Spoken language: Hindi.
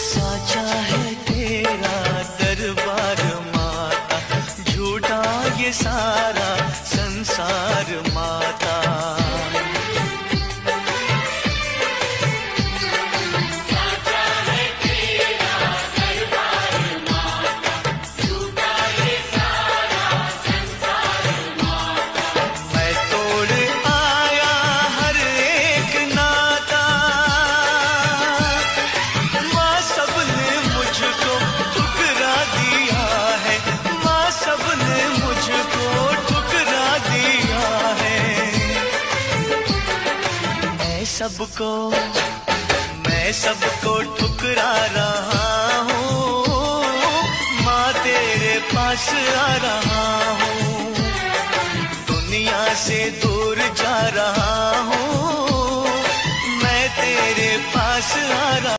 साचा है तेरा दरबार माता, झूठा ये सारा संसार माता। मैं सबको ठुकरा रहा हूँ, माँ तेरे पास आ रहा हूँ। दुनिया से दूर जा रहा हूँ, मैं तेरे पास आ रहा